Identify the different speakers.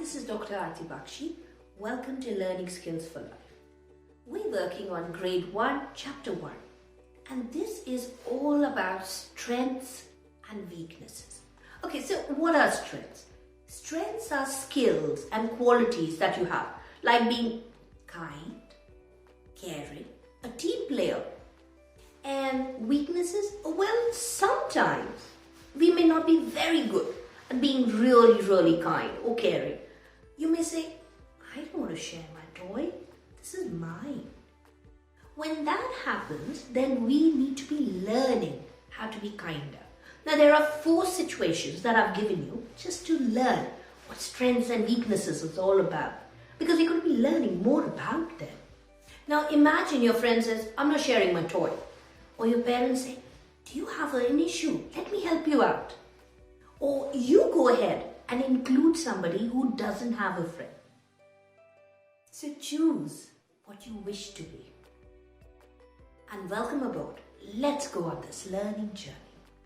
Speaker 1: this is Dr. Aarti Bakshi. Welcome to Learning Skills for Life. We're working on Grade 1, Chapter 1. And this is all about strengths and weaknesses. Okay, so what are strengths? Strengths are skills and qualities that you have, like being kind, caring, a team player. And weaknesses? Well, sometimes we may not be very good at being really kind or caring. You may say, I don't want to share my toy. This is mine. When that happens, then we need to be learning how to be kinder. Now, there are 4 situations that I've given you just to learn what strengths and weaknesses is all about, because you're going to be learning more about them. Now, imagine your friend says, I'm not sharing my toy. Or your parents say, do you have an issue? Let me help you out. Or you go ahead and include somebody who doesn't have a friend. So choose what you wish to be. And welcome aboard. Let's go on this learning journey.